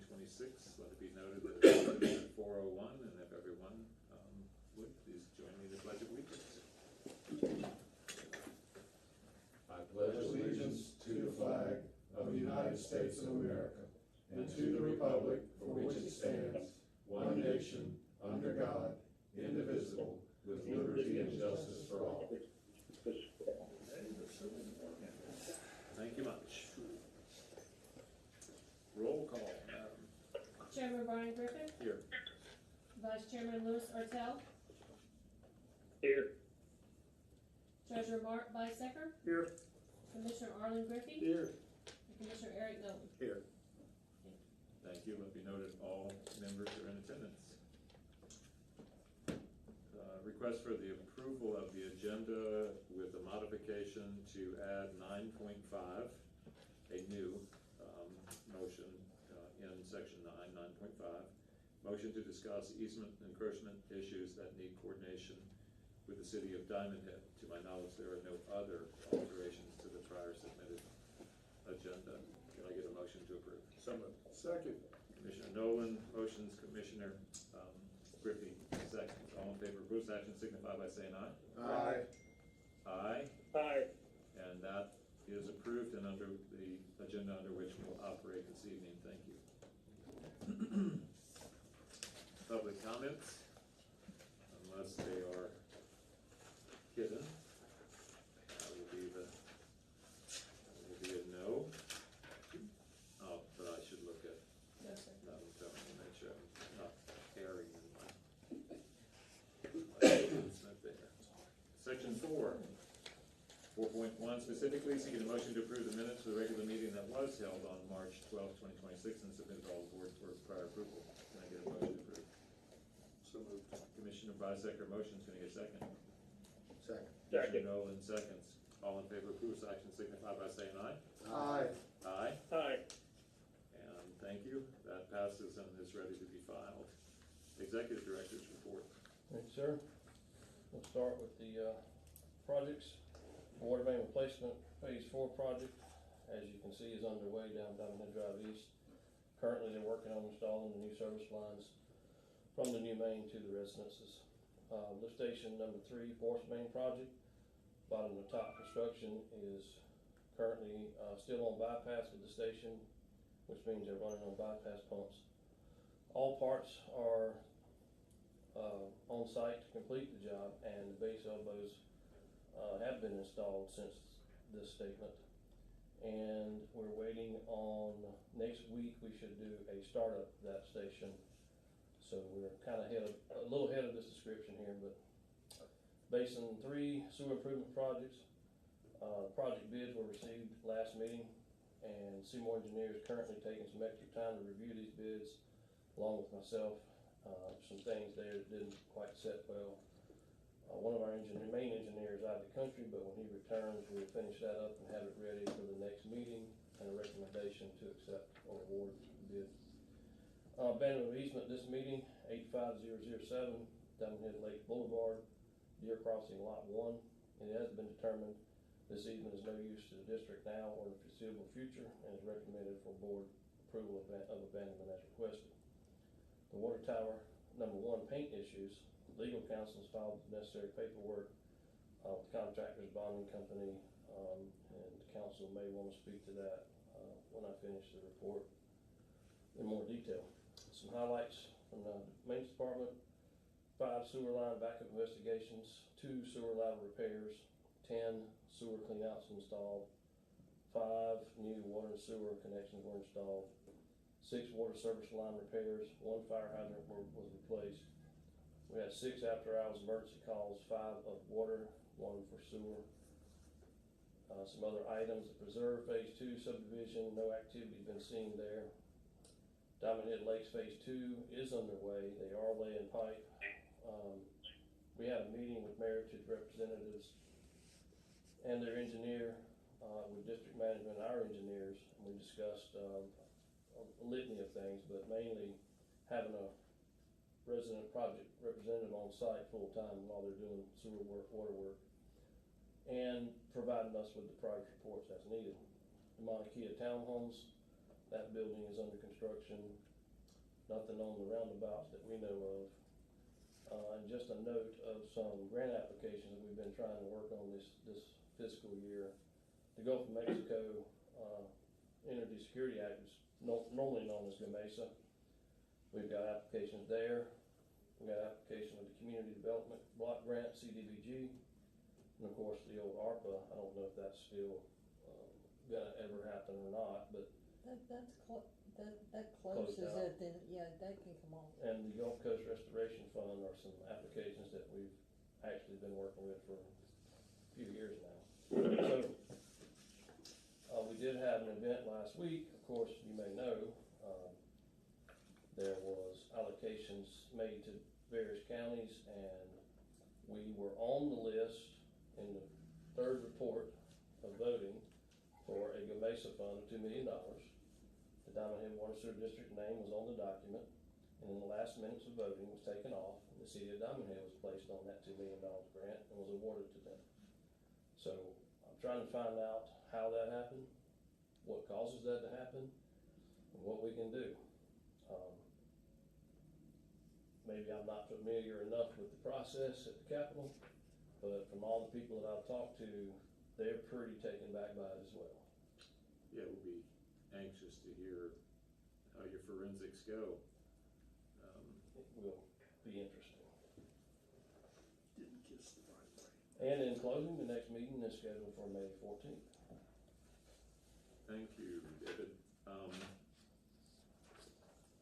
2026. Let it be noted that it's open at 4:01, and if everyone would please join me in the Pledge of Allegiance. I pledge allegiance to the flag of the United States of America and to the republic for which it stands, one nation, under God, indivisible, with liberty and justice for all. Thank you much. Roll call, Madam. Chairman Brian Griffin. Here. Vice Chairman Louis Artell. Here. Treasurer Mark Bisecker. Here. Commissioner Arlen Griffey. Here. And Commissioner Eric Nolan. Here. Thank you. Let it be noted all members are in attendance. Request for the approval of the agenda with a modification to add 9.5, a new motion in section 9.5. Motion to discuss easement encroachment issues that need coordination with the city of Diamond Head. To my knowledge, there are no other alterations to the prior submitted agenda. Can I get a motion to approve? So moved. Second. Commissioner Nolan motions, Commissioner Griffey seconds. All in favor of Bruce action signify by saying aye. Aye. Aye. Aye. And that is approved and under the agenda under which we'll operate this evening. Thank you. Public comments, unless they are hidden, that will be a no. Oh, but I should look at No, sir. that one, tell me to make sure I'm not erring in my announcement there. Section 4.1, specifically seeking a motion to approve the minutes for the regular meeting that was held on March 12, 2026 and submitted to all the board for prior approval. Can I get a motion to approve? So moved. Commissioner Bisecker motions, can I get a second? Second. Commissioner Nolan seconds. All in favor of Bruce action signify by saying aye. Aye. Aye. Aye. And thank you. That passes and is ready to be filed. Executive Director's report. Thank you, sir. We'll start with the projects. Water main replacement phase 4 project, as you can see, is underway down Diamond Head Drive East. Currently, they're working on installing the new service lines from the new main to the residences. Lift station number 3, Force Main project. Bottom of the top construction is currently still on bypass with the station, which means they're running on bypass pumps. All parts are on site to complete the job, and the base elbows have been installed since this statement. And we're waiting on, next week we should do a startup of that station. So we're kind of a little ahead of this description here, but Basin 3 sewer improvement projects. Project bids were received last meeting, and Seymour Engineers currently taking some extra time to review these bids, along with myself. Some things there that didn't quite set well. One of our main engineers out of the country, but when he returns, we'll finish that up and have it ready for the next meeting and a recommendation to accept or award the bid. Abandonment of easement this meeting, 85007 Diamond Head Lake Boulevard, Deer Crossing Lot 1. It has been determined this easement is no use to the district now or in the foreseeable future and is recommended for board approval of abandonment as requested. The water tower number 1 paint issues. Legal counsel has filed the necessary paperwork with the contractor's bonding company, and council may want to speak to that when I finish the report in more detail. Some highlights from the maintenance department: 5 sewer line backup investigations, 2 sewer line repairs, 10 sewer cleanouts installed, 5 new water and sewer connections were installed, 6 water service line repairs, 1 fire hydrant was replaced. We had 6 after-hours emergency calls, 5 of water, 1 for sewer. Some other items: the Preserve Phase 2 subdivision, no activity been seen there. Diamond Head Lakes Phase 2 is underway. They are laying pipe. We had a meeting with Meritage representatives and their engineer, with district management and our engineers, and we discussed a litany of things, but mainly having a resident project representative on site full time while they're doing sewer work, water work, and providing us with the progress reports as needed. The Mauna Kea Townhomes, that building is under construction. nothing on the roundabouts that we know of. And just a note of some grant applications that we've been trying to work on this fiscal year. The Gulf of Mexico, Energy Security Act is normally known as GMESA. We've got applications there. We got application with the Community Development Block Grant, CDBG, and of course the old ARPA. I don't know if that's still gonna ever happen or not, but That Closed closes out. it, then, yeah, that can come on. and the Gulf Coast Restoration Fund are some applications that we've actually been working with for a few years now. So, we did have an event last week. Of course, you may know, there was allocations made to various counties, and we were on the list in the third report of voting for a GMESA fund of $2 million. The Diamond Head Water Sewer District name was on the document, and in the last minutes of voting was taken off, and the city of Diamond Head was placed on that $2 million grant and was awarded to them. So I'm trying to find out how that happened, what causes that to happen, and what we can do. Maybe I'm not familiar enough with the process at the Capitol, but from all the people that I've talked to, they're pretty taken back by it as well. Yeah, we'll be anxious to hear how your forensics go. It will be interesting. Didn't kiss the right way. And in closing, the next meeting is scheduled for May 14th. Thank you, David.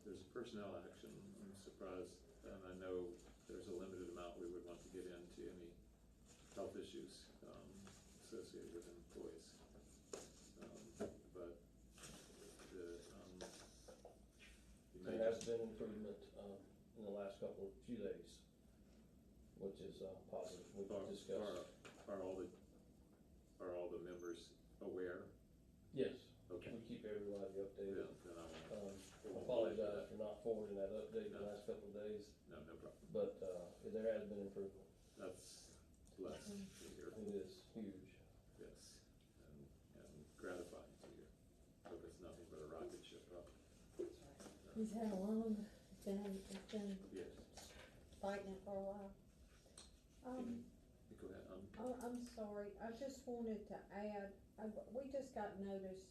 There's a personnel action. I'm surprised, and I know there's a limited amount we would want to get into any health issues associated with employees. But you may There has just, been improvement in the last few days, which is positive. We can discuss. are all the members aware? Yes, Okay. we keep everybody updated. Then I won't. Apologize for not forwarding that update the last couple of days, No problem. but there has been improvement. That's blessed to hear. It is huge. Yes, and gratifying to hear. Hope it's nothing but a rocket ship up. He's had a long, it's been Yes. fighting it for a while. Go ahead. I'm sorry, I just wanted to add, we just got notice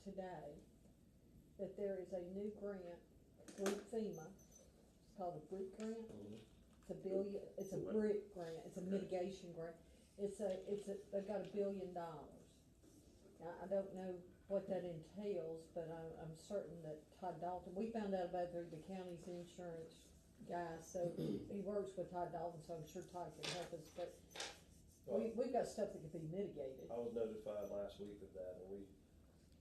today that there is a new grant through FEMA. It's called a BRIC grant. It's a What? BRIC grant, it's a Okay. mitigation grant. They've got $1 billion. Now, I don't know what that entails, but I'm certain that Todd Dalton, we found out about it through the county's insurance guy, so he works with Todd Dalton, so I'm sure Todd can help us, but we've got stuff that can be mitigated. I was notified last week of that, and we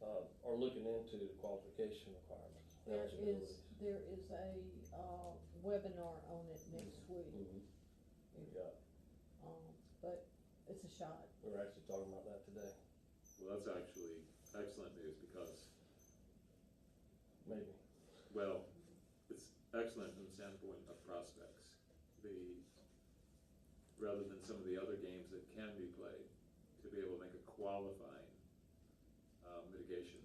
are looking into the qualification requirements. There eligibilities. is a webinar on it next week, Yeah, but it's a shot. we were actually talking about that today, Well, that's actually excellent news because, maybe. well, it's excellent from the standpoint of prospects. Rather than some of the other games that can be played, to be able to make a qualifying mitigation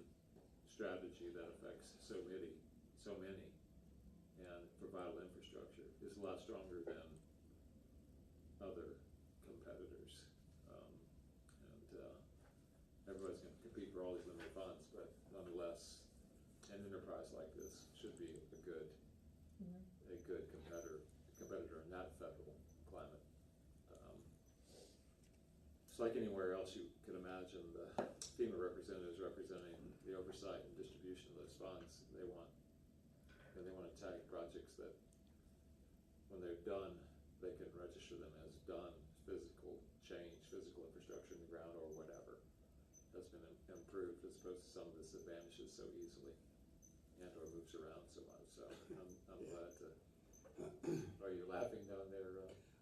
strategy that affects so many, and for vital infrastructure is a lot stronger than other competitors. Everybody's gonna compete for all these limited funds, but nonetheless, an enterprise like this should be a good competitor in that federal climate. Just like anywhere else you could imagine, the FEMA representatives representing the oversight and distribution of those funds, they want to tag projects that, when they're done, they can register them as done, physical change, physical infrastructure in the ground or whatever. That's been improved as opposed to some of this that vanishes so easily and or moves around so much, so I'm glad to. Are you laughing down there?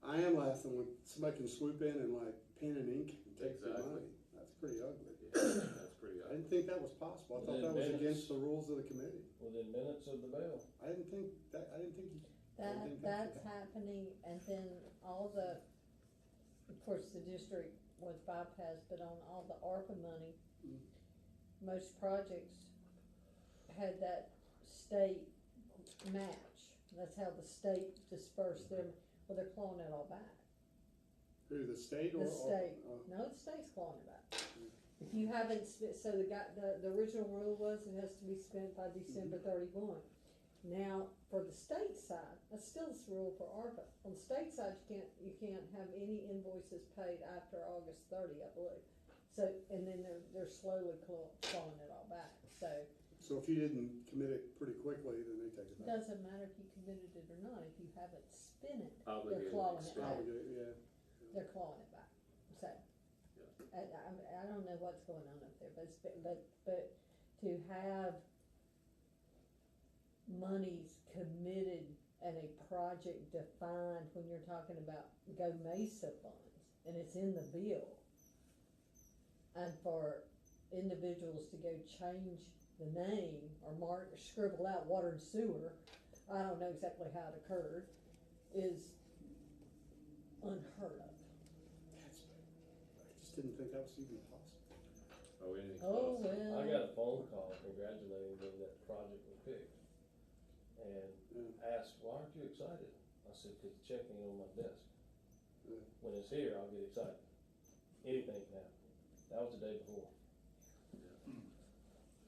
I am laughing when somebody can swoop in and like pen and ink and take the Exactly. money. That's pretty ugly. Yeah, that's pretty I didn't think that was possible. I thought that was against the rules of the committee. Within minutes of the bell. I didn't think you. I didn't think That's happening, and then of course, the district was bypassed, but on all the ARPA money, most projects had that state match. That's how the state dispersed them, well, they're clawing it all back. Who, the state or? The state, or- no, the state's clawing it back. If you haven't spent, so the original rule was it has to be spent by December 31. Now, for the state side, that's still the rule for ARPA. On the state side, you can't have any invoices paid after August 30, I believe. So, and then they're slowly clawing it all back, so. So if you didn't commit it pretty quickly, then they take it It back. doesn't matter if you committed it or not, if you haven't spent it, Obligated they're clawing it expense. back. Obligate, yeah. They're clawing it back, so. I don't know what's going on up there, but to have monies committed and a project defined when you're talking about Go Mesa funds, and it's in the bill, and for individuals to go change the name or scribble out water and sewer, I don't know exactly how it occurred, is unheard of. I just didn't think that was even possible. Oh, anything's Oh, possible. well. I got a phone call congratulating me that the project was picked. And asked, why aren't you excited? I said, cause the check ain't on my desk. Yeah. When it's here, I'll get excited. Anything can happen. That was the day before.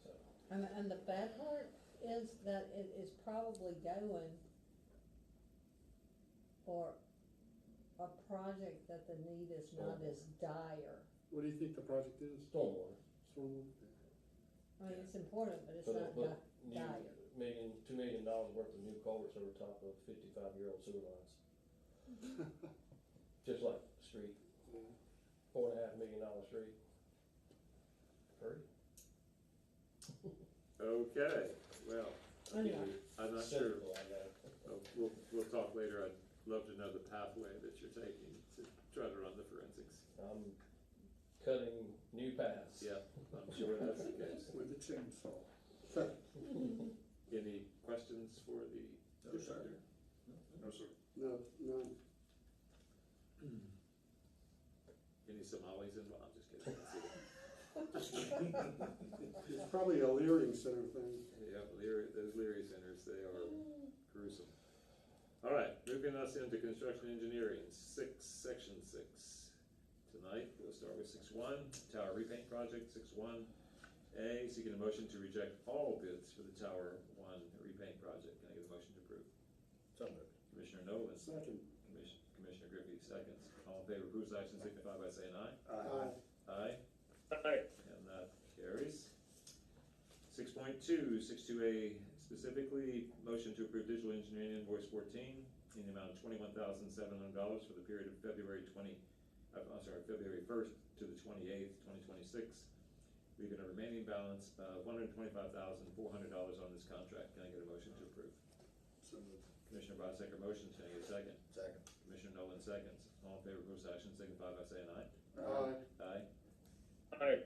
So, And the bad part is that it is probably going for a project that the need is not as dire. What do you think the project is? stormwater. Stormwater? I mean, it's important, but it's So they not put dire. $2 million worth of new culverts over top of 55-year-old sewer lines. Just like the street, $4.5 million street. Free. Okay, well, Anyway. I'm not sure, Simple, I know. we'll talk later, I'd love to know the pathway that you're taking to try to run the forensics. I'm cutting new paths. Yeah, I'm sure that's the case. With the chainsaw. Any questions for the No, sir. defender? No, sir. No, none. Any Somalis involved? I'm just kidding. It's probably a Leering Center thing. Yeah, those Leary centers, they are gruesome. All right, moving us into construction engineering, section 6. Tonight, we'll start with 6.1, tower repaint project, 6.1A, seeking a motion to reject all bids for the Tower 1 repaint project. Can I get a motion to approve? So moved. Commissioner Nolan, Second. Commissioner Griffey, seconds. All in favor of approves action signify by saying aye. Aye. Aye, Aye. and that carries. 6.2, 6.2A, specifically, motion to approve digital engineering invoice 14 in the amount of $21,700 for the period of February 1st to the 28th, 2026, leaving a remaining balance of $125,400 on this contract. Can I get a motion to approve? So moved. Commissioner Bisecker motions, can I get a second? Second. Commissioner Nolan seconds. All in favor of approves action signify by saying aye. Aye. Aye. Aye.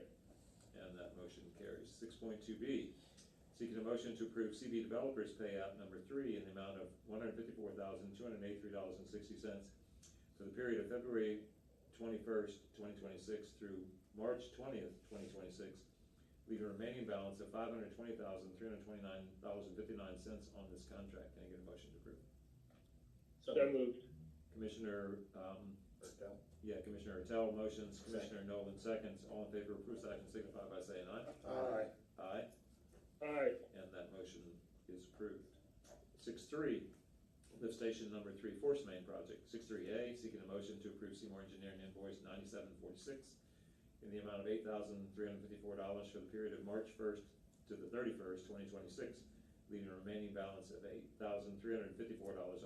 And that motion carries. 6.2B, seeking a motion to approve CB Developers Payout number 3 in the amount of $154,283.60 for the period of February 21st, 2026 through March 20th, 2026, leaving a remaining balance of $520,329.59 on this contract. Can I get a motion to approve? So moved. Commissioner, Estelle. Commissioner Ertel motions, Commissioner Nolan seconds. All in favor of approves action signify by saying aye. Aye. Aye. Aye. And that motion is approved. 6.3, lift station number 3 force main project. 6.3A, seeking a motion to approve Seymour Engineering invoice 9746 in the amount of $8,354 for the period of March 1st to the 31st, 2026, leaving a remaining balance of $8,354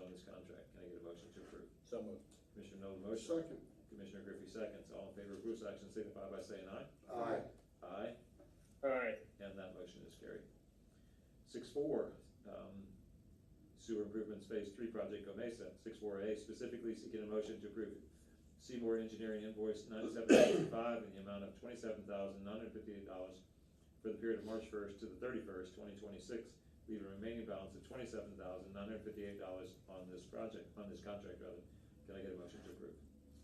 on this contract. Can I get a motion to approve? So moved. Commissioner Nolan motion. Second. Commissioner Griffey seconds. All in favor of approves action signify by saying aye. Aye. Aye. Aye. And that motion is carried. 6.4, sewer improvements phase 3 project Go Mesa. 6.4A, specifically seeking a motion to approve Seymour Engineering invoice 9765 in the amount of $27,958 for the period of March 1st to the 31st, 2026, leaving a remaining balance of $27,958 on this contract rather. Can I get a motion to approve?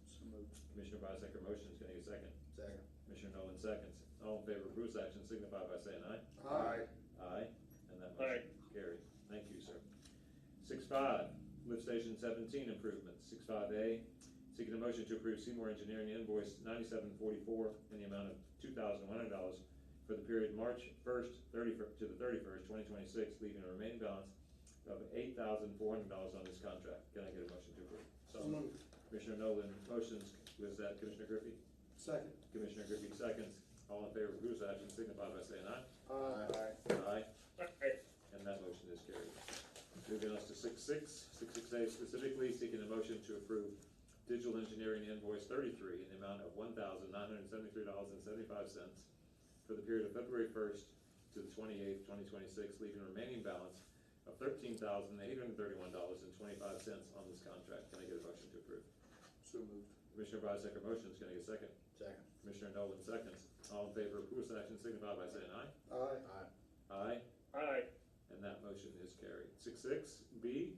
So moved. Commissioner Bisecker motions, can I get a second? Second. Commissioner Nolan seconds. All in favor of approves action signify by saying aye. Aye. Aye, and that Aye. motion carries. 6.5, lift station 17 improvements. 6.5A, seeking a motion to approve Seymour Engineering invoice 9744 in the amount of $2,100 for the period March 1st to the 31st, 2026, leaving a remaining balance of $8,400 on this contract. Can I get a motion to approve? So moved. Commissioner Nolan motions. Was that Commissioner Griffey? Second. Commissioner Griffey seconds. All in favor of approval of action signify by saying aye. Aye. Aye. Aye. And that motion is carried. Moving us to 6.6, 6.6A specifically seeking a motion to approve digital engineering invoice 33 in the amount of $1,973.75 for the period of February 1st to the 28th, 2026, leaving a remaining balance of $13,831.25 on this contract. Can I get a motion to approve? So moved. Commissioner Bisecker motions. Can I get a second? Second. Commissioner Nolan seconds. All in favor of approval of action signify by saying aye. Aye. Aye. Aye. Aye. And that motion is carried. 6.6B,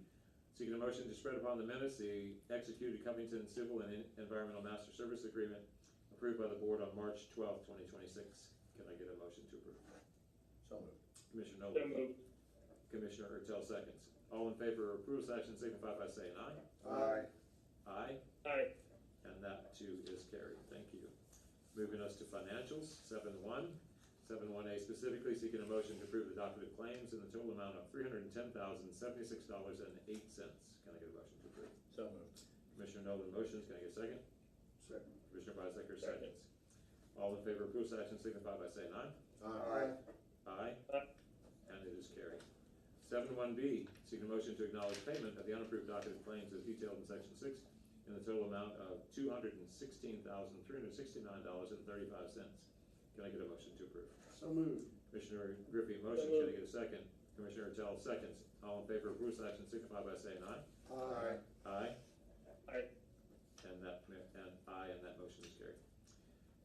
seeking a motion to spread upon the minutes the executed Covington Civil and Environmental Master Service Agreement approved by the board on March 12th, 2026. Can I get a motion to approve? So moved. Commissioner So Nolan. moved. Commissioner Ertel seconds. All in favor of approval of action signify by saying aye. Aye. Aye. Aye. And that too is carried. Thank you. Moving us to financials, 7.1. 7.1A specifically seeking a motion to approve the docket of claims in the total amount of $310,076.08. Can I get a motion to approve? So moved. Commissioner Nolan motions. Can I get a second? Second. Commissioner Bisecker Second. seconds. All in favor of approval of action signify by saying aye. Aye. Aye. Aye. And it is carried. 7.1B, seeking a motion to acknowledge payment of the unapproved docket of claims as detailed in section 6 in the total amount of $216,369.35. Can I get a motion to approve? So moved. Commissioner Griffey motions. Can I get a second? Commissioner Ertel seconds. All in favor of approval of action signify by saying aye. Aye. Aye. Aye. And that motion is carried.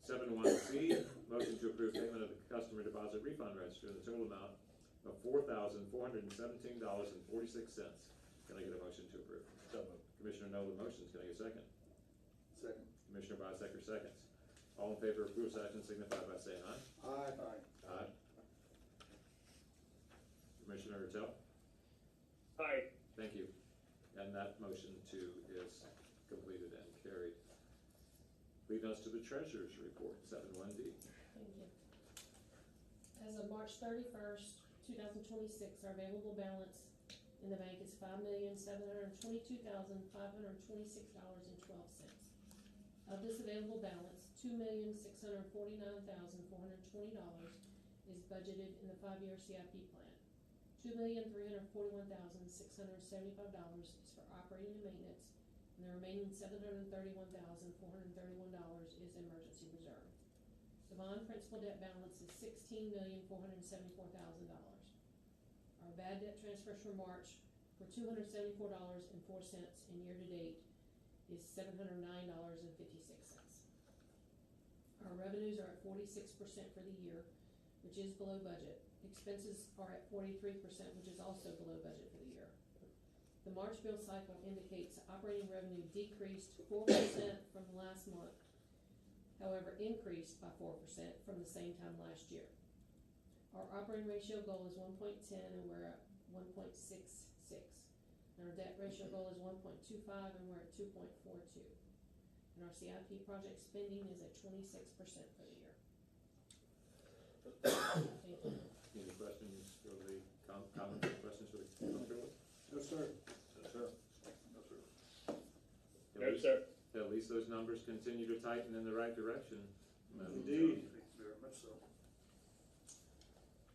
7.1C, motion to approve payment of the customer deposit refund register in the total amount of $4,417.46. Can I get a motion to approve? So moved. Commissioner Nolan motions. Can I get a second? Second. Commissioner Bisecker seconds. All in favor of approval of action signify by saying aye. Aye. Aye. Commissioner Ertel? Aye. Thank you. And that motion too is completed and carried. Leading us to the treasurer's report, 7.1D. Thank you. As of March 31st, 2026, our available balance in the bank is $5,722,526.12. Of this available balance, $2,649,420 is budgeted in the 5-year CIP plan. $2,341,675 is for operating and maintenance, and the remaining $731,431 is emergency reserve. The bond principal debt balance is $16,474,000. Our bad debt transfers for March for $274.04, and year-to-date is $709.56. Our revenues are at 46% for the year, which is below budget. Expenses are at 43%, which is also below budget for the year. The March bill cycle indicates operating revenue decreased 4% from last month, however increased by 4% from the same time last year. Our operating ratio goal is 1.10 and we're at 1.66. And our debt ratio goal is 1.25 and we're at 2.42. And our CIP project spending is at 26% for the year. Thank you. Any questions for the comments or questions for the comptroller? No, sir. No, sir. No, sir. No, sir. At least those numbers continue to tighten in the right direction. Indeed. Very much so.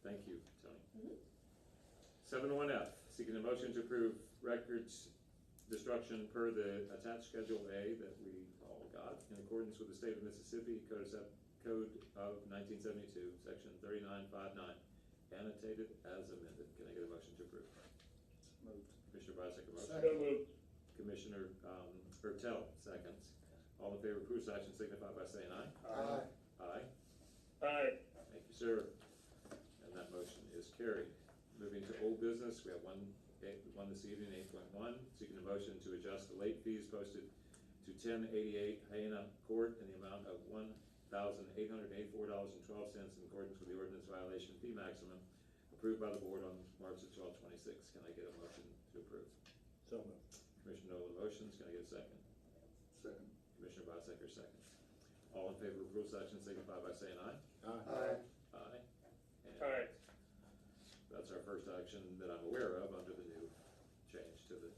Thank you, Tony. 7.1F, seeking a motion to approve records destruction per the attached Schedule A that we all got in accordance with the State of Mississippi Code of 1972, Section 3959, annotated as amended. Can I get a motion to approve? Moved. Commissioner Bisecker motion. So moved. Commissioner Ertel seconds. All in favor of approval action signify by saying aye. Aye. Aye. Aye. Thank you, sir. And that motion is carried. Moving to old business, we have one this evening, 8.1, seeking a motion to adjust the late fees posted to 1088 Hyena Court in the amount of $1,884.12 in accordance with the ordinance violation fee maximum approved by the board on March 12, 26. Can I get a motion to approve? So moved. Commissioner Nolan motions, can I get a second? Second. Commissioner Bisecker seconds. All in favor of rules action signify by saying aye. Aye. Aye. And Aye. that's our first action that I'm aware of under the new change to the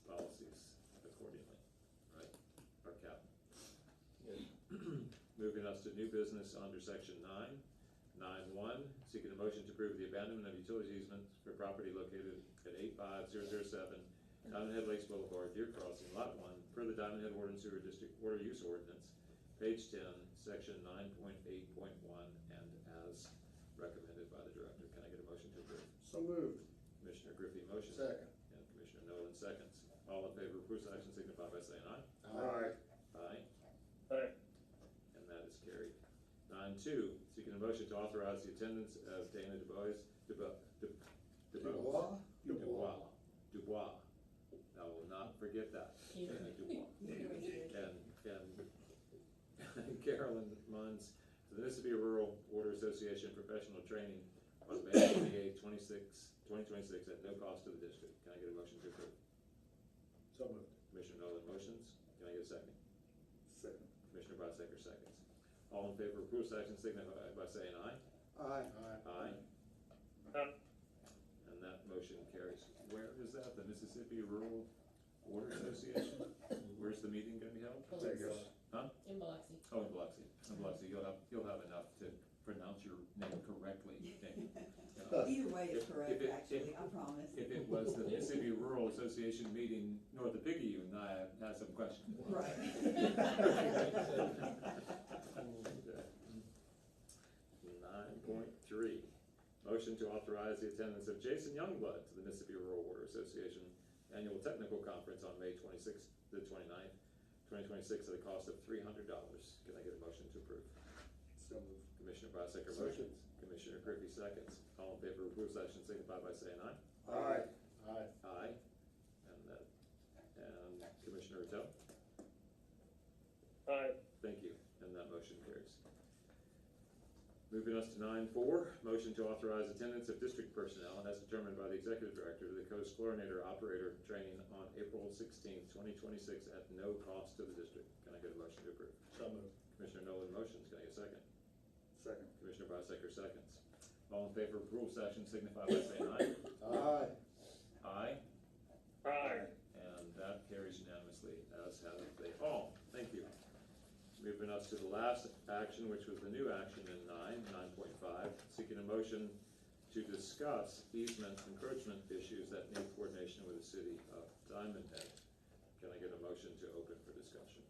policies accordingly, right? Our cap. Yes. Moving us to new business under section 9.1, seeking a motion to approve the abandonment of utility easements for property located at 85007 Diamond Head Lakes Boulevard, Deer Crossing, Lot 1, per the Diamond Head Water and Sewer District Water Use Ordinance, page 10, section 9.8.1, and as recommended by the director. Can I get a motion to approve? So moved. Commissioner Griffey motions. Second. And Commissioner Nolan seconds. All in favor of approval action signify by saying aye. Aye. Aye. Aye. And that is carried. 9.2, seeking a motion to authorize the attendance of Dana DuBois. I will not forget that. Dana Dubois. And Carolyn Munns to the Mississippi Rural Water Association Professional Training on May 28, 2026 at no cost to the district. Can I get a motion to approve? So moved. Commissioner Nolan motions. Can I get a second? Second. Commissioner Bisecker seconds. All in favor of approval action signify by saying aye. Aye. Aye. And that motion carries. Where is that? The Mississippi Rural Water Association? Where's the meeting gonna be held? Biloxi. Huh? In Biloxi. Oh, in Biloxi. In Biloxi, you'll have enough to pronounce your name correctly, Dana. Either way is If correct, it- actually, I promise. If it was the Mississippi Rural Association meeting north of Picayune, I have some questions. Right. 9.3, motion to authorize the attendance of Jason Youngblood to the Mississippi Rural Water Association Annual Technical Conference on May 26th to the 29th, 2026 at a cost of $300. Can I get a motion to approve? So moved. Commissioner Bisecker Second. motions. Commissioner Griffey seconds. All in favor of approval action signify by saying aye. Aye. Aye. Aye. And Commissioner Retail? Aye. Thank you, and that motion carries. Moving us to 9.4, motion to authorize attendance of district personnel as determined by the executive director to the Coast Chlorinator Operator Training on April 16th, 2026 at no cost to the district. Can I get a motion to approve? So moved. Commissioner Nolan motions, can I get a second? Second. Commissioner Bisecker seconds. All in favor of approval session signify by saying aye. Aye. Aye. Aye. And that carries unanimously, as have they all. Thank you. Moving us to the last action, which was the new action in 9.5, seeking a motion to discuss easement encroachment issues that need coordination with the city of Diamond Head. Can I get a motion to open for discussion?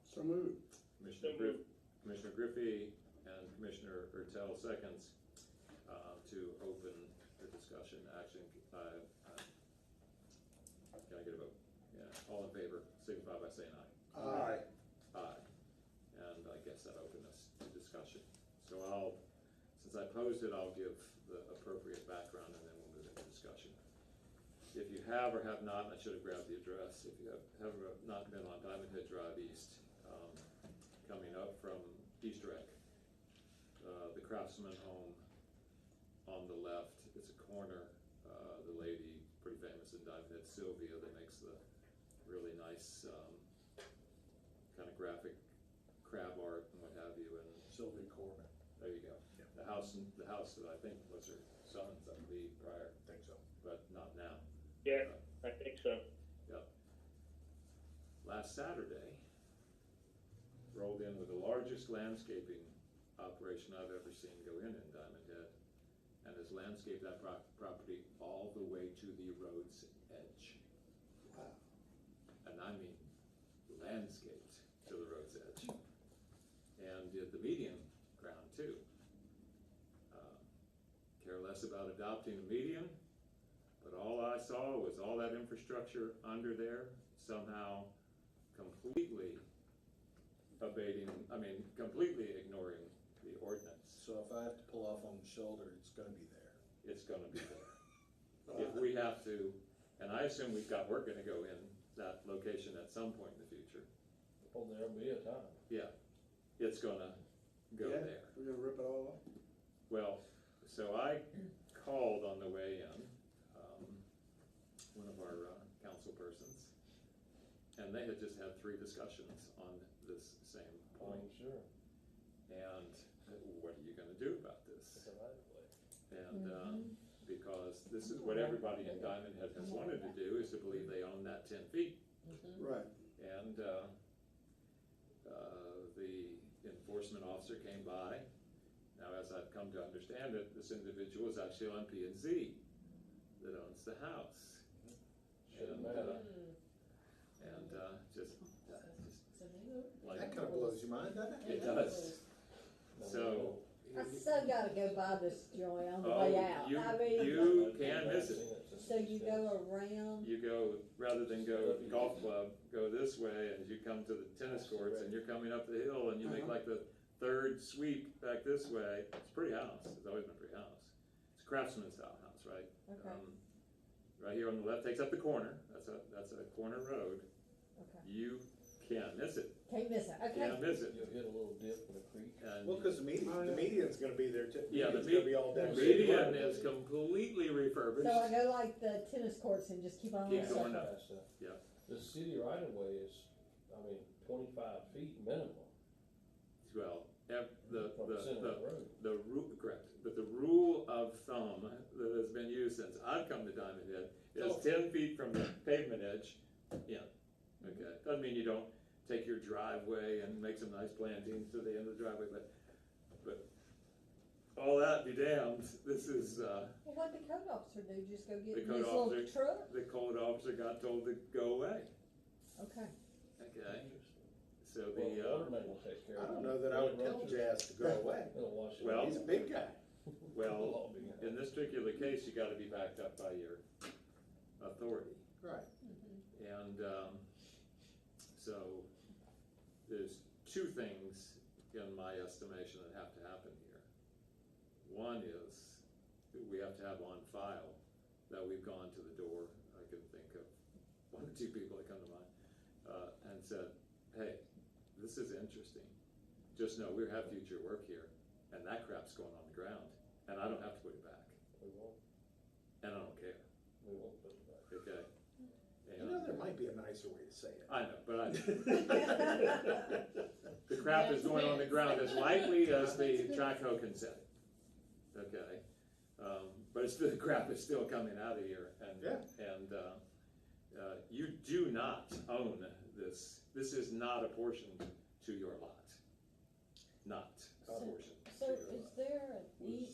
So moved. Commissioner So moved. Commissioner Griffey and Commissioner Ertel seconds to open the discussion action. Can I get a vote? Yeah, all in favor, signify by saying aye. Aye. Aye. And I guess that opened us to discussion. So since I posed it, I'll give the appropriate background and then we'll move into discussion. If you have or have not, and I should have grabbed the address, if you have not been on Diamond Head Drive East, coming up from Easter Egg, the Craftsman home on the left, it's a corner, the lady, pretty famous in Diamond Head, Sylvia, that makes the really nice, kind of graphic crab art and what have you, and Sylvia Corbin. there you go. Yeah. The house that I think was her son's, I believe, prior, Think so. but not now. Yeah, I think so. Yep. Last Saturday, rolled in with the largest landscaping operation I've ever seen go in Diamond Head, and has landscaped that property all the way to the road's edge. Wow. And I mean landscaped to the road's edge. And did the median ground too. Care less about adopting a median, but all I saw was all that infrastructure under there somehow completely completely ignoring the ordinance. So if I have to pull off on the shoulder, it's gonna be there. It's gonna be there. If we have to, and I assume we've got work gonna go in that location at some point in the future. Well, there'll be a time. Yeah, it's gonna go Yeah, there. we're gonna rip it all off? Well, so I called on the way in, one of our and they had just had 3 discussions on this same point. I'm sure, And what are you gonna do about this? it's a right of way. And, because this is what everybody in Diamond Head has wanted to do, is to believe they own that 10 feet. Right. And, the enforcement officer came by. Now, as I've come to understand it, this individual is actually on P and Z that owns the house. Shouldn't And, matter. just So they like, That kinda blows your mind, doesn't it? it does. No, So, I so gotta go by this joint on the oh, way out. I mean, you can't miss it. so you go around, You go, rather than go golf club, go this way as you come to the tennis courts, and you're coming up the hill, and you make like the 3rd sweep back this way. It's a pretty house, it's always been a pretty house. It's a craftsman style house, right? okay, Right here on the left, takes up the corner, that's a corner road. okay. You can't miss it, Can't miss it, okay. can't miss it. You'll hit a little dip in a creek. And Well, cause the median's gonna be there too. Yeah, the Median's gonna be all the down. median is completely refurbished. So I go like the tennis courts and just keep on Keep going. going up. Fast stuff. Yeah. The city right of way is, I mean, 25 feet minimum Well, from the center of the road. the rule, correct, but the rule of thumb that has been used since I've come to Diamond Head is 10 feet from the pavement edge, yeah, okay, doesn't mean you don't take your driveway and make some nice plantings to the end of the driveway, but all that be damned, this is, Well, what'd the code officer do, just go The get code his little officer- truck? the code officer got told to go away, Okay, okay? So Well, the, waterman will take care I of it. don't know that I would tell Jazz to go away. It'll wash it. Well- He's a big guy. well, in this particular case, you gotta be backed up by your authority. Right. And, so, there's 2 things in my estimation that have to happen here. One is, that we have to have on file that we've gone to the door, I can think of 1 or 2 people that come to mind, and said, hey, this is interesting. Just know we have future work here, and that crap's going on the ground, and I don't have to put it back, We won't, and I don't care, we won't put it back. okay? You know, there might be a nicer way to say it. I know, but the crap is going on the ground as lightly as the track hoe can set it, okay? But it's, the crap is still coming out of here, and, you do not own this. This is not apportioned to your lot, not apportioned so to your is lot. there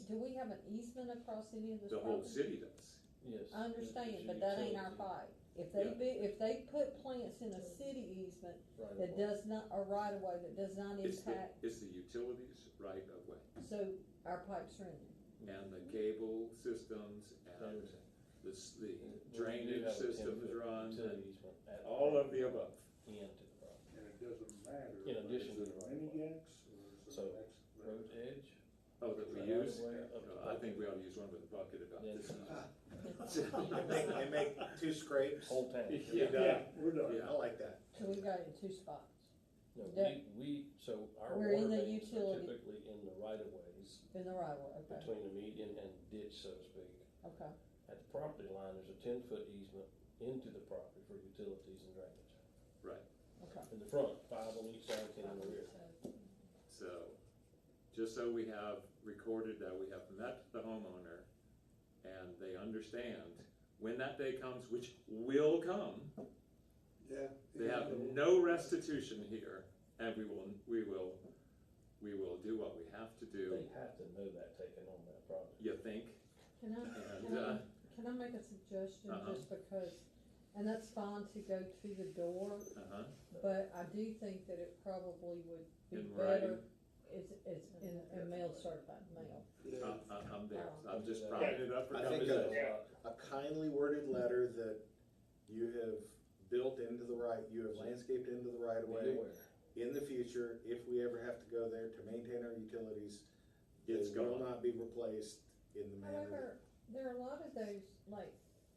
do we have an easement across any of this The property? whole city does, Yes. I understand, it's but a that ain't our utility fight. If they Yeah. if they put plants in a city easement right of that way. does not, or right of way that does not it's the, impact, it's the utilities right of way, so our pipes are in there. and the cable systems, and Everything. the We do drainage have a systems 10-foot run, utility and easement at all of the above. Into the property. And it doesn't matter. In addition to is the it right mini of way. gates or is it So, an X? Road edge, Oh, that we Right use? of way up to I think we ought to use one with a bucket about then this. And make 2 scrapes. whole town. Yeah. Done. We're done. Yeah. I like that. So we got it in 2 spots. No, Yeah. so our We're water in the mains are utility. typically in the right of ways In the right of way, okay, between the median and ditch, so to speak. okay. At the property line, there's a 10-foot easement into the property for utilities and drainage. Right, Okay. In the front, 5 on each side, 10 in the rear. so, just so we have recorded that we have met the homeowner, and they understand, when that day comes, which will come, Yeah. they have no restitution here, and we will do what we have to do, They have to know that taken on that property. you think, Can I, and, can I make a suggestion, Uh-huh. just because, and that's fine to go to the door, but I do think that it probably would be In better, writing. it's in mail certified mail. Yeah. I'm there, I'm just propping it up for I think conversation. a kindly worded letter that you have built into the right, you have landscaped into the right of Be way. aware. In the future, if we ever have to go there to maintain our utilities, It's they will gone. not be replaced in the manner. However, there are a lot of those, like,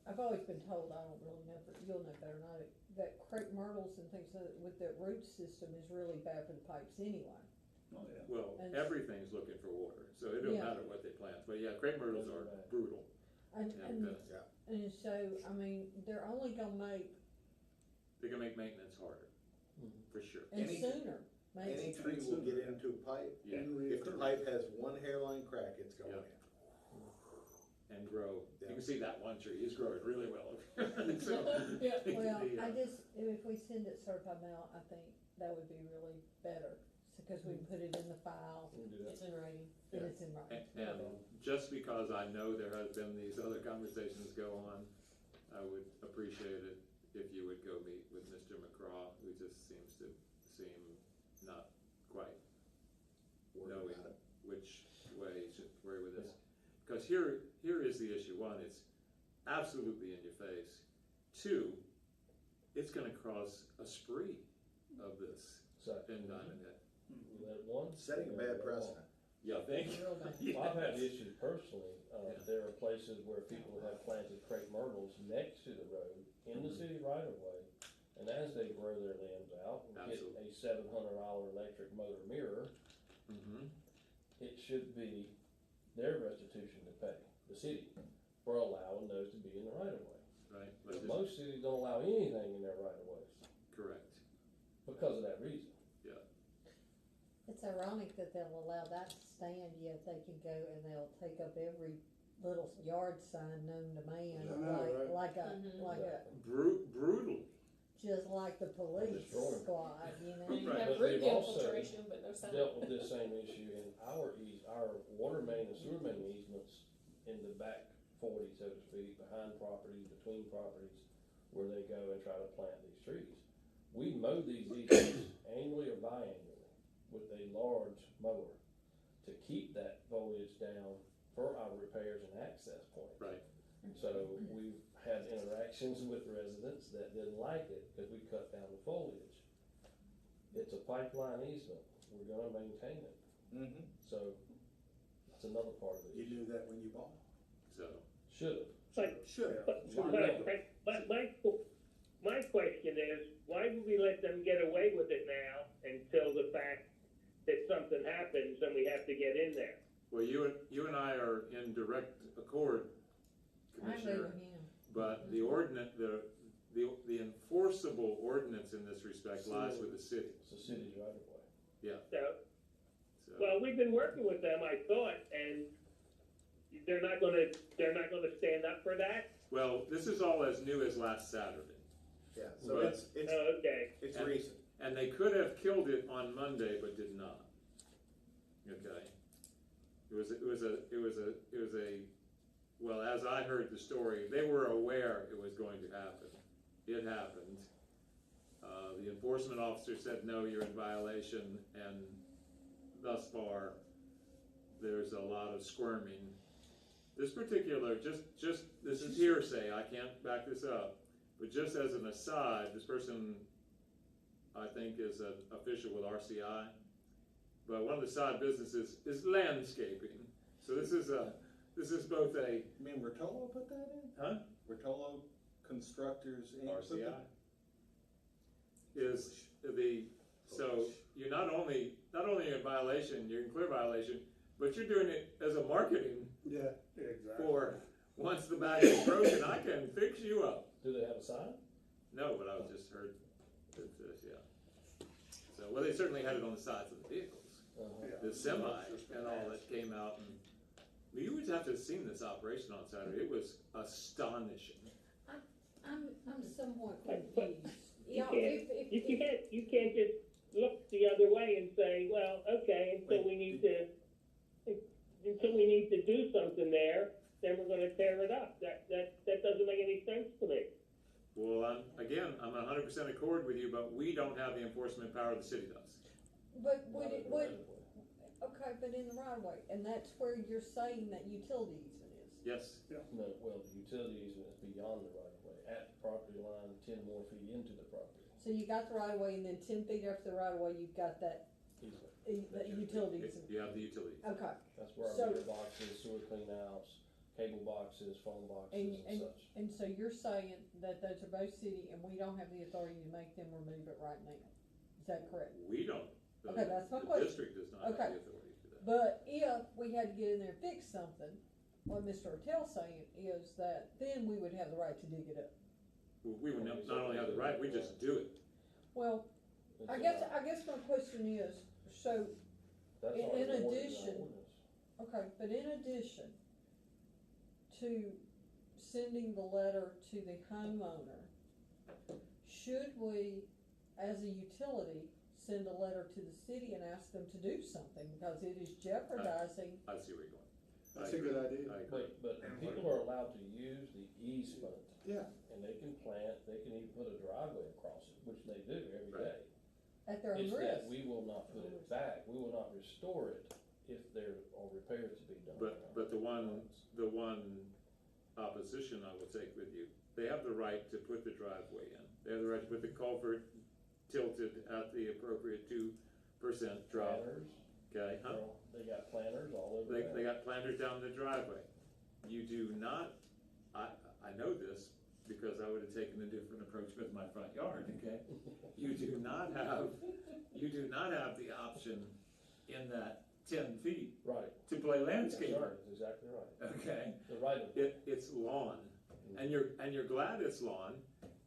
I've always been told, I don't really know, but you'll know better than I do, that crepe myrtles and things with the root system is really bad for the pipes anyway. Oh, yeah. Well, And- everything's looking for water, so it don't Yeah. matter what they plant, but yeah, crepe myrtles are Doesn't matter. brutal, And, and, and so, I mean, they're only gonna make they're gonna make maintenance harder, Mhm. for sure. And Any- sooner, Any maybe. tree will get into a pipe. Yeah, If the pipe has one hairline crack, it's going Yeah. in. and grow. You Yeah. can see that one tree is growing really well. So, Yeah. Well, the, I just, if we send it certified mail, I think that would be really better, because we can put it in the file, We can do that. It's in writing. and Yeah. it's in writing. And just because I know there has been these other conversations go on, I would appreciate it if you would go meet with Mr. McCraw, who just seems to seem not quite Worry knowing about it. which way should, where with this. Because here is the issue. One, it's absolutely in your face. Two, it's gonna cause a spree of this So, in Diamond Head. we let one. Setting a bad precedent. Yeah, thank you. Real bad. Well, I've had issues personally, Yeah. there are places where people have planted crepe myrtles next to the road, in the city right of way, and as they grow their limbs out and get Absolutely. a $700 electric motor mirror, Mm-hmm. it should be their restitution to pay, the city, for allowing those to be in the right of way. Right, but But just, most cities don't allow anything in their right of ways, correct. because of that reason. It's ironic that they'll allow that to stand, yet they can go and they'll take up every little yard sign known to man, I know, right? like a, Mhm. like a, Brutal. just like the police Destroy 'em. squad, you know? You Right, have but root they've also infiltration, but no sign. Dealt with this same issue in our water main and sewer main easements in the back 40, so to speak, behind properties, between properties, where they go and try to plant these trees. We mow these easements annually or biannually with a large mower to keep that foliage down for our repairs and access points. Right. So we've had interactions with residents that didn't like it because we cut down the foliage. It's a pipeline easement, we're gonna maintain it, Mm-hmm. so that's another part of You it. knew that when you bought. So, Should've. But, Should but, have. but my question is, why would we let them get away with it now until the fact that something happens and we have to get in there? well, you and I are in direct accord, I agree Commissioner, with him. but the ordinance, the enforceable ordinance in this respect lies with the city. It's the city's right of way. So, So, well, we've been working with them, I thought, and they're not gonna stand up for that? well, this is all as new as last Saturday. Yeah, so But- it's Oh, okay. And- recent. And they could have killed it on Monday, but did not. Okay? It was a, well, as I heard the story, they were aware it was going to happen. It happened. The enforcement officer said, no, you're in violation, and thus far, there's a lot of squirming. This particular, this is hearsay, I can't back this up, but just as an aside, this person, I think, is an official with RCI, but one of the side businesses is landscaping. So this is both a, You mean Rotolo put that in? huh? Rotolo Constructors Inc. put RCI. that- Is the, so you're not only in violation, you're in clear violation, but you're doing it as a marketing Yeah, exactly. for, once the back is broken, I can fix you up. Do they have a sign? No, but I was just heard that, yeah. So, well, they certainly had it on the sides of the vehicles, Yeah. the semi and all that came out, and you would have to have seen this operation on Saturday. It was astonishing. I'm somewhat But- confused. You Yeah, can't, you can't just look the other way and say, well, okay, until we need to do something there, then we're gonna tear it up. That doesn't make any sense to me. Well, I'm 100% accord with you, but we don't have the enforcement power the city does. But Not would in it, the would, right of way. okay, but in the right of way, and that's where you're saying that utility easement is. Yes, No, well, the utility easement is beyond the right of way, at the property line, 10 more feet into the property So you got the right of way, and then 10 feet after the right of way, you've got that, easement. that utility easement. you have the utility. Okay, That's where our So- meter boxes, sewer cleanouts, cable boxes, phone boxes and such. and so you're saying that those are both city, and we don't have the authority to make them remove it right now? Is that correct? We don't. Okay, that's my The question. district does not have Okay. the authority to do that. But if we had to get in there and fix something, what Mr. Ortell's saying is that then we would have the right to dig it up. we would not only have the right, we just do it. Well, It's I guess my question is, so, That's in already worded in our addition- ordinance. okay, but in addition to sending the letter to the homeowner, should we, as a utility, send a letter to the city and ask them to do something, because it is jeopardizing, I see where you're going. That's a good idea. I agree. But people are allowed to use the easement, Yeah, and they can plant, they can even put a driveway across it, which they do every Right. day. at their own It's risk. that we will not put it back, we will not restore it if there are repairs to be done. But the one opposition I will take with you, they have the right to put the driveway in. They have the right to put the culvert tilted at the appropriate 2% drop, Planters, okay, huh? they got planters all over They there. got planters down the driveway. You do not, I know this because I would have taken a different approach with my front yard, okay? You do not have the option in that 10 feet Right, to play that's landscaper, right, that's exactly right. okay? The right of, It's lawn, and you're glad it's lawn,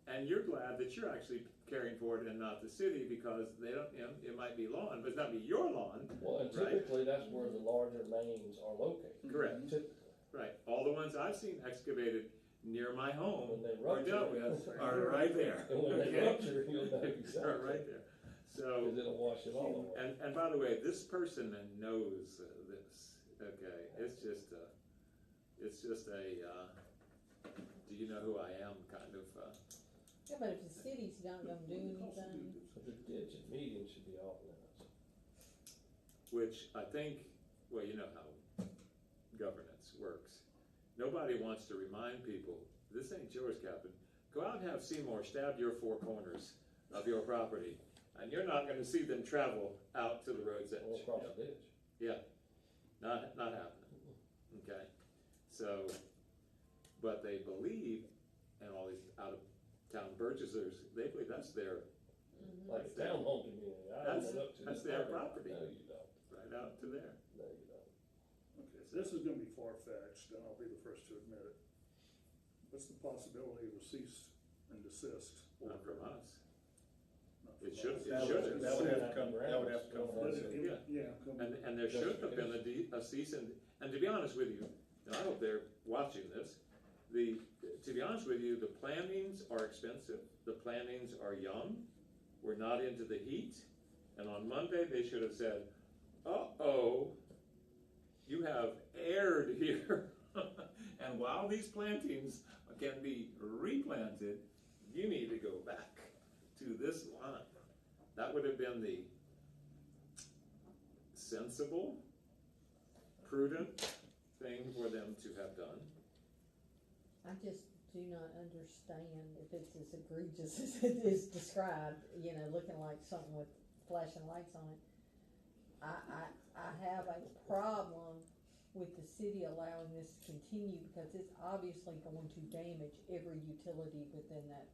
and you're glad that you're actually caring for it and not the city, because they don't, it might be lawn, but it's not be your lawn. well, and Right. typically that's where the larger mains are located. Correct. Typically. Right, all the ones I've seen excavated near my home When they or rupture. dealt with are right there. And when they okay? rupture, you'll know exactly. Are right there. So, Cause it'll wash it all away. and by the way, this person knows this, okay? It's just a, do you know who I am kind of, Yeah, but if the city's not gonna do anything, So the ditch and median should be off limits. which I think, well, you know how governance works. Nobody wants to remind people, this ain't yours, Captain. Go out and have Seymour stab your four corners of your property, and you're not gonna see them travel out to the road's edge. Or across the ditch. Yeah, not happening, okay? So, but they believe, and all these out-of-town purchasers, they believe that's their, Like a townhome community, I own That's- it up to that's the their property. property. No, you don't, right out to there. no, you don't. Okay, so this is gonna be far-fetched, and I'll be the first to admit it. What's the possibility of a cease and desist? Not from us. Not It from should- us. it That should. would have to come from But us. it- Yeah, come. And there should have been a cease and to be honest with you, and I hope they're watching this, to be honest with you, the plantings are expensive, the plantings are young, we're not into the heat, and on Monday, they should have said, uh-oh, you have erred here. And while these plantings can be replanted, you need to go back to this line. That would have been the sensible, prudent thing for them to have done. I just do not understand if it's as egregious as it is described, you know, looking like something with flashing lights on it. I have a problem with the city allowing this to continue, because it's obviously going to damage every utility within that,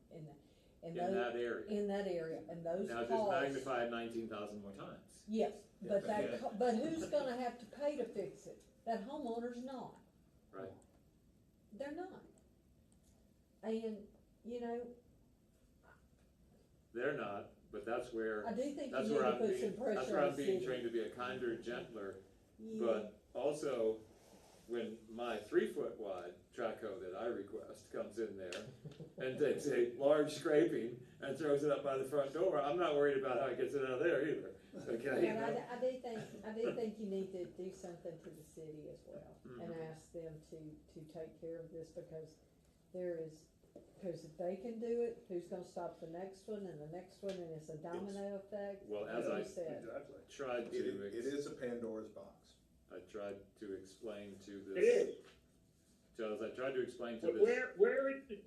In that area. in that area, and those Now, just costs. magnify it 19,000 more times. Yes, but Yeah. that, but who's gonna have to pay to fix it? That homeowner's not. Right. They're not. And, you know, They're not, but that's where, I do think you that's need where to I'm put some being, that's pressure where on I'm the being city. trained to be a kinder, gentler. Yeah. But also, when my 3-foot wide track hoe that I request comes in there and takes a large scraping and throws it up by the front door, I'm not worried about how it gets it out of there either, okay? But I do think you need to do something to the city as well, and Mhm. ask them to take care of this, because because if they can do it, who's gonna stop the next one and the next one, and it's a domino effect, Well, as as you I said. Exactly. tried It to, it is a Pandora's box. I tried to explain to It this, is. Charles, I tried to explain to But this, where is the,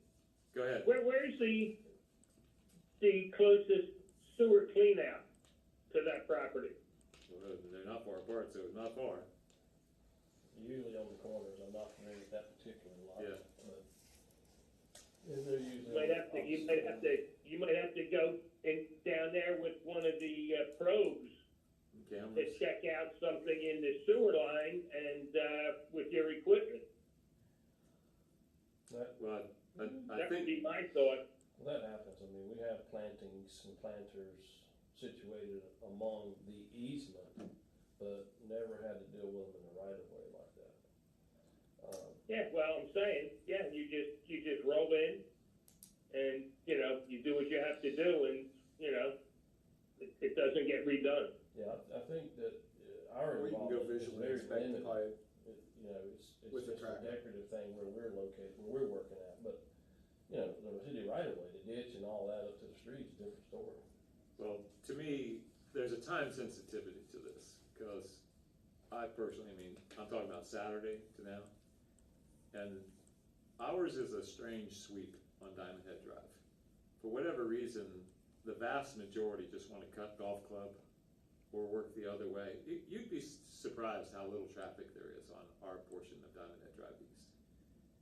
go ahead. where's the closest sewer clean out to that property? Well, they're not far apart, so it's not far. Usually on the corners, I'm not familiar with that particular lot. Yeah. But they're usually. You might have to go in down there with one of the probes to Cameras. check out something in the sewer line and with your equipment. That, Well, I That would think, be my thought. That happens, I mean, we have plantings and planters situated among the easement, but never had to deal with them in the right of way like that. Yeah, well, I'm saying, yeah, you just roll in and, you know, you do what you have to do and, you know, it doesn't get redone. Yeah, I think that our Or you can go involvement is visually very inspect the limited. pipe. You know, it's With the just a tracker. decorative thing where we're located, where we're working at, but, you know, the city right of way, the ditch and all that up to the street is a different story. Well, to me, there's a time sensitivity to this, because I personally, I mean, I'm talking about Saturday to now, and ours is a strange sweep on Diamond Head Drive. For whatever reason, the vast majority just wanna cut golf club or work the other way. You'd be surprised how little traffic there is on our portion of Diamond Head Drive East.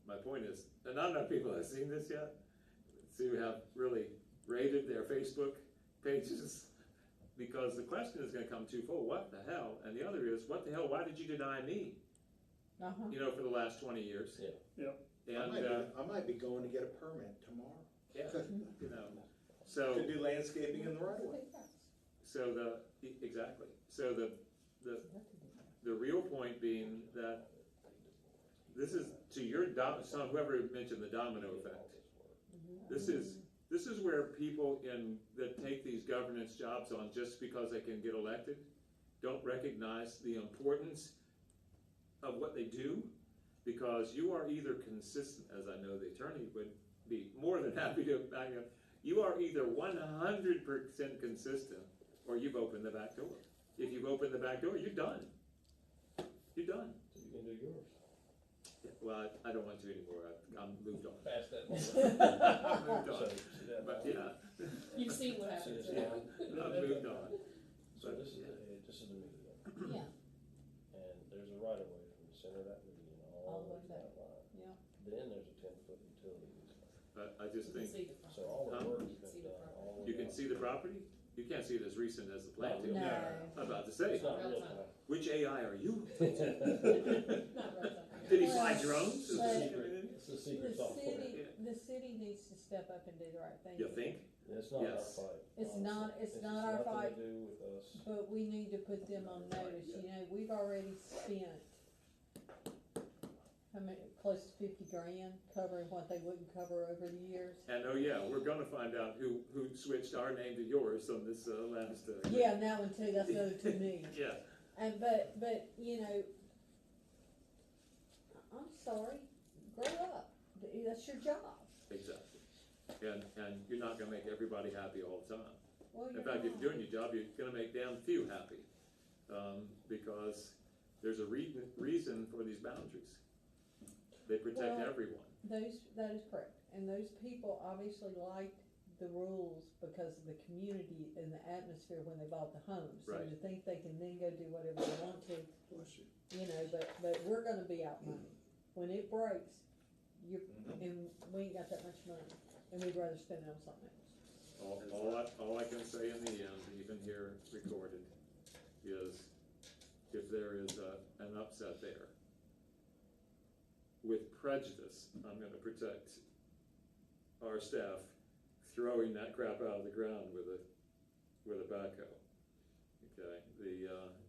My point is, and not enough people have seen this yet, so you have really rated their Facebook pages, because the question is gonna come twofold, what the hell? And the other is, what the hell, why did you deny me? Uh-huh. You know, for the last 20 years. Yeah. And, I might be going to get a permit tomorrow yeah, you know, so, to do landscaping in the right of way. exactly. So the real point being that this is, to your son, whoever mentioned the domino effect. This is where people that take these governance jobs on just because they can get elected don't recognize the importance of what they do, because you are either consistent, as I know the attorney would be more than happy to back up, you are either 100% consistent or you've opened the back door. If you've opened the back door, you're done. You're done. So you can do yours. Yeah, well, I don't want to anymore. I'm moved on. Past that I'm moment. moved So, on. see that But line? yeah, You've seen what See happens. this yeah, line? I'm moved on. So this is the median, Yeah, and there's a right of way from the center of that median all the way to that line. yeah. Then there's a 10-foot utility easement. But I just You can think, see the So front. all the Huh? work You has can been see the done front. all the way you can out. see the property? You can't see it as recent as the planting. No. I'm about to say, It's not real Real time. which AI are you? Not real time. Did he Well, fly drones? Is but- he coming in? It's the The secret software. the city needs to step up and do the right thing. You think? It's not our Yes. fight. It's honestly. not- it's This not has our fight. Nothing to do with us. But we need to put them on notice, you know, we've already spent, close to 50 grand covering what they wouldn't cover over the years. And oh yeah, we're gonna find out who switched our name to yours on this last. Yeah, and that one too, that's another 2 million. Yeah. And, but, you know, I'm sorry, grow up, that's your job. Exactly. And you're not gonna make everybody happy all the time. Well, In you're fact, if not. you're doing your job, you're gonna make damn few happy. Because there's a reason for these boundaries. They protect Well, everyone. that is correct, and those people obviously liked the rules because of the community and the atmosphere when they bought the homes. So Right. to think they can then go do whatever they want to, Bless you. you know, but we're gonna be out money. When it breaks, and we ain't got that much money, and we'd rather spend it on something else. All I can say in the end, even here recorded, is if there is an upset there, with prejudice, I'm gonna protect our staff throwing that crap out of the ground with a backhoe. Okay,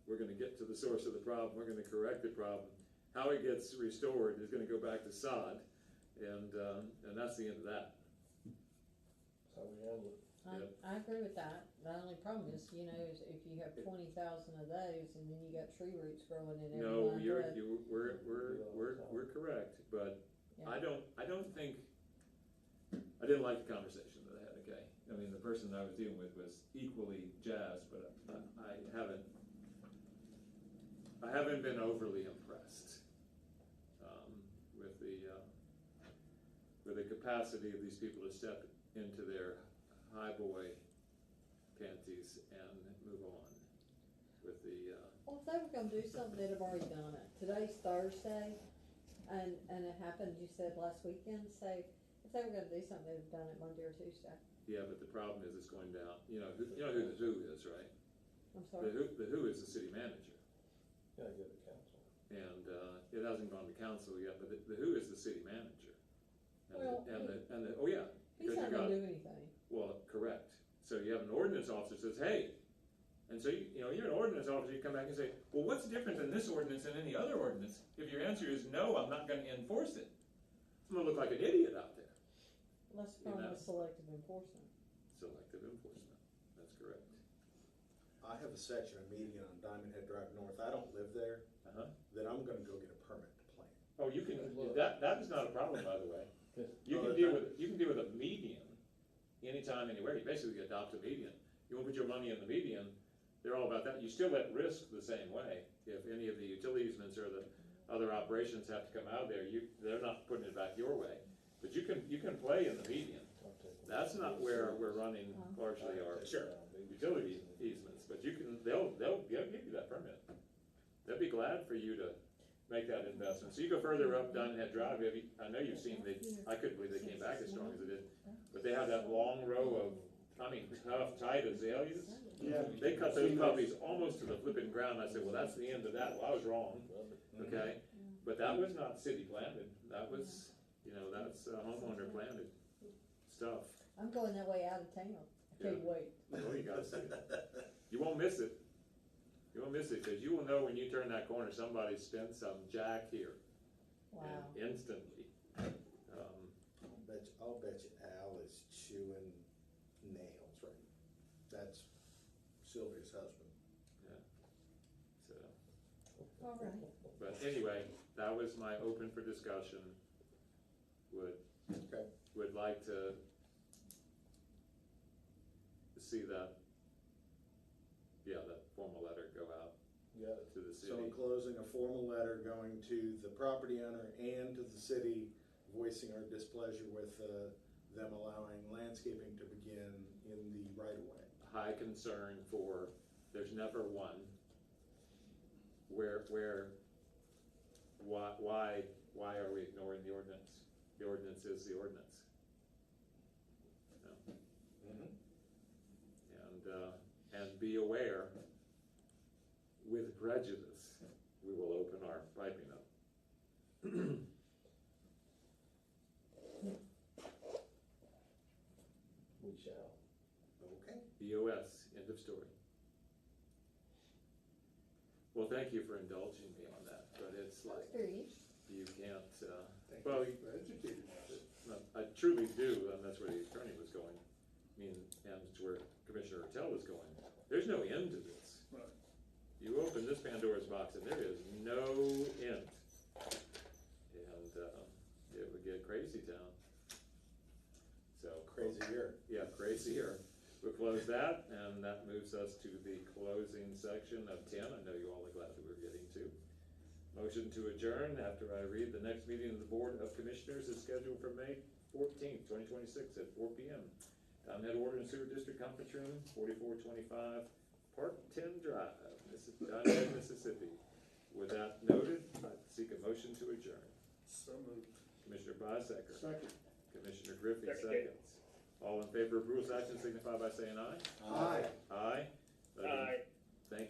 we're gonna get to the source of the problem, we're gonna correct the problem. How it gets restored is gonna go back to sod, and that's the end of that. That's how we handle it. I agree with that. The only problem is, you know, is if you have 20,000 of those and then you got tree roots growing in every No, line of we're correct, but Yeah. I don't think, I didn't like the conversation that I had, okay? I mean, the person I was dealing with was equally jazzed, but I haven't been overly impressed, with the capacity of these people to step into their high boy panties and move on with the, Well, if they were gonna do something, they'd have already done it. Today's Thursday, and it happened, you said last weekend, so if they were gonna do something, they'd have done it Monday or Tuesday. yeah, but the problem is it's going down, you know who the who is, right? I'm The sorry. who is the city manager, Gotta go to council. and, it hasn't gone to council yet, but the who is the city manager. Well, Oh yeah. He's because not you gonna got- do anything ordinance officer says, hey, and so you're an ordinance officer, you come back and say, well, what's different than this ordinance than any other ordinance? If your answer is no, I'm not gonna enforce it, I'm gonna look like an idiot out there. Let's You call know. it selective enforcement. Selective enforcement, that's correct. I have a section of median on Diamond Head Drive North, I don't live there, Uh-huh. that I'm gonna go get a permit to plant. Oh, you can, that is not a problem, by the way. You Oh, can is deal that- with a median anytime, anywhere. You basically adopt a median. You won't put your money in the median, they're all about that. You still let risk the same way. If any of the utility easements or the other operations have to come out of there, they're not putting it back your way. But you can play in the median. That's not where we're running largely our Sure. utility easements, but they'll give you that permit. They'll be glad for you to make that investment. So you go further up Diamond Head Drive, I know you've seen, I couldn't believe they came back as strong as they did, but they have that long row of, tough, tight azaleas. Yeah. They cut those puppies almost to the flipping ground. I said, well, that's the end of that. Well, I was wrong, okay? But that was not city planted. That was, that's homeowner planted stuff. I'm going that way out of town. I can't Yeah. wait. Oh, you gotta see it. You won't miss it. You won't miss it, because you will know when you turn that corner, somebody spent some jack here. Wow. And instantly. I'll bet you Al is chewing nails right now. That's Sylvia's husband. So, All right. but anyway, that was my open for discussion. Okay. Would like to see that formal letter go out Got it. to the city. So in closing, a formal letter going to the property owner and to the city voicing our displeasure with them allowing landscaping to begin in the right of way. High concern for, there's never one, why are we ignoring the ordinance? The ordinance is the ordinance. No. And be aware, with prejudice, we will open our piping up. We shall. Okay. BOS, end of story. Well, thank you for indulging me on that, but it's That's like, very interesting. you can't, Thank well, you for educating us. I truly do, and that's where the attorney was going, and it's where Commissioner Ortell was going. There's no end to this. Right. You open this Pandora's box and there is no end. And, it would get crazy town. So. Crazy year. Yeah, crazy year. We'll close that, and that moves us to the closing section of 10. I know you all are glad that we're getting to. Motion to adjourn after I read the next meeting of the Board of Commissioners is scheduled for May 14th, 2026 at 4 p.m. Diamond Water and Sewer District Conference Room, 4425 Park 10 Drive, Diamond, Mississippi. With that noted, I seek a motion to adjourn. So moved. Commissioner Bisecker. Second. Commissioner Griffey, Second. seconds. All in favor of Bruce action signify by saying aye. Aye. Aye. Let it- Aye.